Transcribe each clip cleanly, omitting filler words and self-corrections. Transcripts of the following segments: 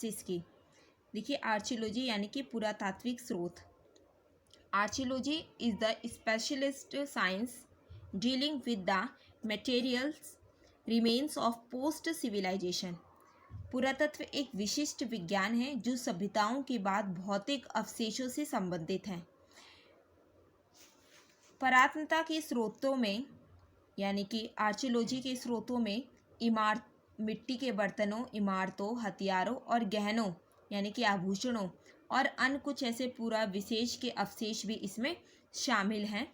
की। देखिए आर्चियोलॉजी यानी कि पुरातात्विक स्रोत। Archaeology is the specialist science dealing with the materials remains of post civilisation. पुरातत्व एक विशिष्ट विज्ञान है जो सभ्यताओं के बाद भौतिक अवशेषों से संबंधित है। पुरातनता के स्रोतों में यानी कि आर्चियोलॉजी के स्रोतों में मिट्टी के बर्तनों, इमारतों, हथियारों और गहनों यानी कि आभूषणों और अन्य कुछ ऐसे पूरा विशेष के अवशेष भी इसमें शामिल हैं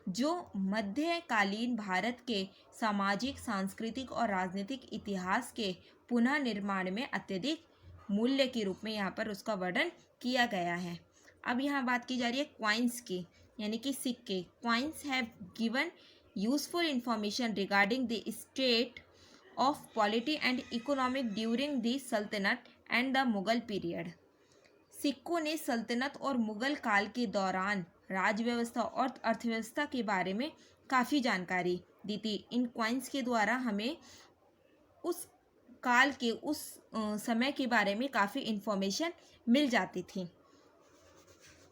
जो मध्यकालीन भारत के सामाजिक, सांस्कृतिक और राजनीतिक इतिहास के पुनः निर्माण में अत्यधिक मूल्य के रूप में यहाँ पर उसका वर्णन किया गया है। अब यहाँ बात की जा रही है क्वाइंस की यानी कि सिक्के। Coins have given useful information regarding the state of polity and economic during the सल्तनत एंड द मुगल पीरियड। सिक्कों ने सल्तनत और मुगल काल के दौरान राजव्यवस्था और अर्थव्यवस्था के बारे में काफ़ी जानकारी दी थी। इन क्वाइंस के द्वारा हमें उस काल के उस समय के बारे में काफ़ी इंफॉर्मेशन मिल जाती थी।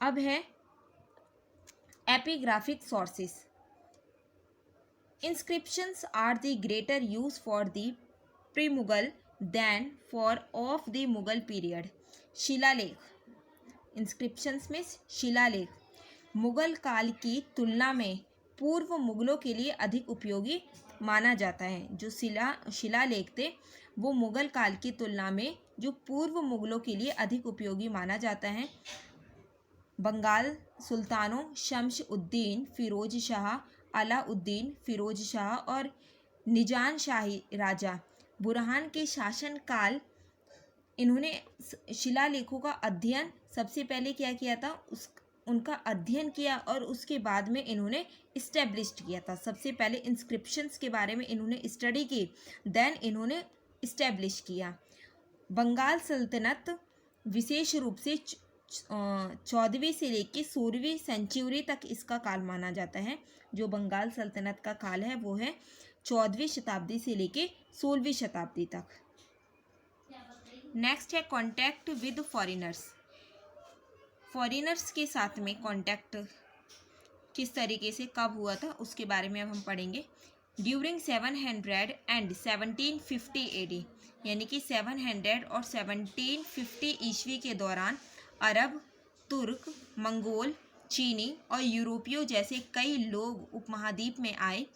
अब है epigraphic sources. Inscriptions are the greater use for the pre-Mughal than for of the Mughal period. शिलालेख। इंस्क्रिप्शंस में शिलालेख मुगल काल की तुलना में पूर्व मुगलों के लिए अधिक उपयोगी माना जाता है। जो शिलालेख थे वो मुगल काल की तुलना में जो पूर्व मुगलों के लिए अधिक उपयोगी माना जाता है। बंगाल सुल्तानों शम्स उद्दीन फिरोज शाह, अलाउद्दीन फिरोज शाह और निजान शाही राजा बुरहान के शासनकाल इन्होंने शिलालेखों का अध्ययन सबसे पहले क्या किया था, उनका अध्ययन किया और उसके बाद में इन्होंने इस्टेब्लिश्ड किया था। सबसे पहले इंस्क्रिप्शंस के बारे में इन्होंने स्टडी की, देन इन्होंने इस्टेब्लिश किया। बंगाल सल्तनत विशेष रूप से 14वीं से लेकर 16वीं सेंचुरी तक इसका काल माना जाता है। जो बंगाल सल्तनत का काल है वो है 14वीं शताब्दी से लेकर 16वीं शताब्दी तक। नेक्स्ट है कॉन्टैक्ट विद फॉरेनर्स। फॉरेनर्स के साथ में कॉन्टैक्ट किस तरीके से कब हुआ था उसके बारे में अब हम पढ़ेंगे। ड्यूरिंग 700 एंड 1750 एडी यानी कि 700 और 1750 ईस्वी के दौरान अरब, तुर्क, मंगोल, चीनी और यूरोपियों जैसे कई लोग उपमहाद्वीप में आए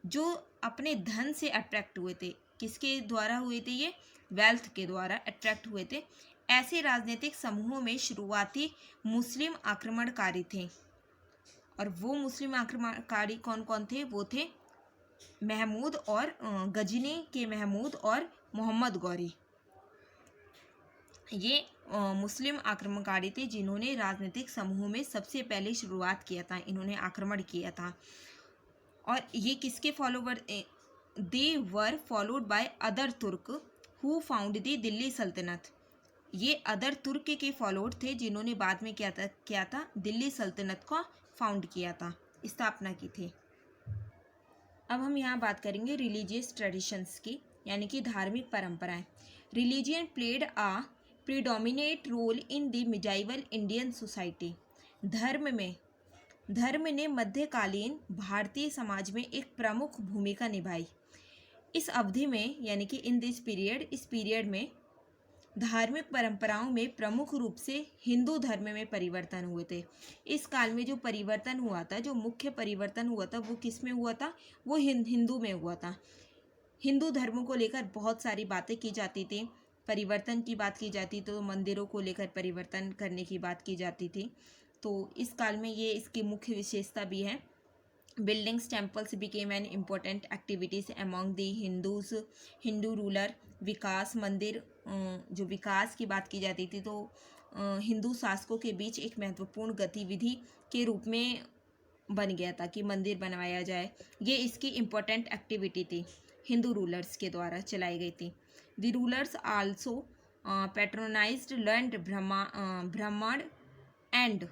जो अपने धन से अट्रैक्ट हुए थे। किसके द्वारा हुए थे ये? वेल्थ के द्वारा अट्रैक्ट हुए थे। ऐसे राजनीतिक समूहों में शुरुआती मुस्लिम आक्रमणकारी थे और वो मुस्लिम आक्रमणकारी कौन कौन थे? वो थे महमूद और गजनी के महमूद और मोहम्मद गौरी। ये मुस्लिम आक्रमणकारी थे जिन्होंने राजनीतिक समूहों में सबसे पहले शुरुआत किया था, इन्होंने आक्रमण किया था। और ये किसके follower? They were followed by other तुर्क हु फाउंड दी दिल्ली सल्तनत। ये अदर तुर्क के फॉलोअर थे जिन्होंने बाद में क्या था दिल्ली सल्तनत को फाउंड किया था, स्थापना की थी। अब हम यहाँ बात करेंगे रिलीजियस ट्रेडिशंस की यानी कि धार्मिक परंपराएं। Religion played a predominate role in the medieval Indian society. धर्म ने मध्यकालीन भारतीय समाज में एक प्रमुख भूमिका निभाई। इस अवधि में यानी कि इन दिस पीरियड, इस पीरियड में धार्मिक परंपराओं में प्रमुख रूप से हिंदू धर्म में परिवर्तन हुए थे। इस काल में जो परिवर्तन हुआ था, जो मुख्य परिवर्तन हुआ था वो किस में हुआ था? वो हिंदू में हुआ था। हिंदू धर्म को लेकर बहुत सारी बातें की जाती थी। परिवर्तन की बात की जाती तो मंदिरों को लेकर परिवर्तन करने की बात की जाती थी। तो इस काल में ये इसकी मुख्य विशेषता भी है। Buildings temples became an important activities among the Hindu ruler. विकास मंदिर, जो विकास की बात की जाती थी तो हिंदू शासकों के बीच एक महत्वपूर्ण गतिविधि के रूप में बन गया था कि मंदिर बनवाया जाए। ये इसकी इम्पोर्टेंट एक्टिविटी थी, हिंदू रूलर्स के द्वारा चलाई गई थी। The rulers also patronised land ब्राह्मण and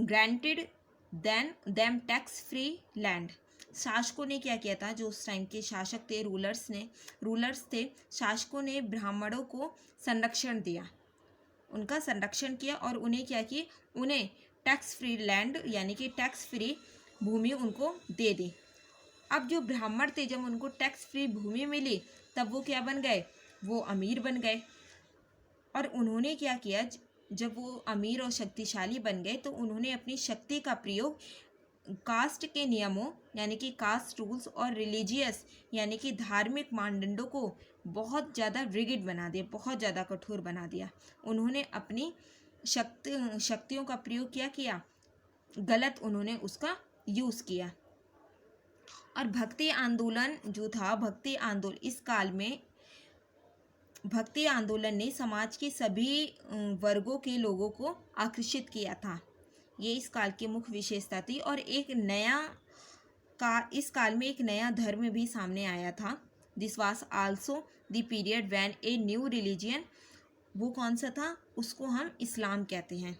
granted them tax free land. शासकों ने क्या किया था, जो उस टाइम के शासक थे, रूलर्स थे, शासकों ने ब्राह्मणों को संरक्षण दिया, उनका संरक्षण किया और उन्हें क्या किया, उन्हें टैक्स फ्री लैंड यानी कि टैक्स फ्री भूमि उनको दे दी। अब जो ब्राह्मण थे, जब उनको टैक्स फ्री भूमि मिली तब वो क्या बन गए, वो अमीर बन गए। और उन्होंने क्या किया, जब वो अमीर और शक्तिशाली बन गए तो उन्होंने अपनी शक्ति का प्रयोग कास्ट के नियमों यानी कि कास्ट रूल्स और रिलीजियस यानी कि धार्मिक मानदंडों को बहुत ज़्यादा रिगिड बना दिया, बहुत ज़्यादा कठोर बना दिया। उन्होंने अपनी शक्तियों का प्रयोग क्या किया, गलत उन्होंने उसका यूज़ किया। और भक्ति आंदोलन जो था, इस काल में भक्ति आंदोलन ने समाज के सभी वर्गों के लोगों को आकर्षित किया था। ये इस काल की मुख्य विशेषता थी। और इस काल में एक नया धर्म भी सामने आया था। This was also the period when a new religion, वो कौन सा था, उसको हम इस्लाम कहते हैं।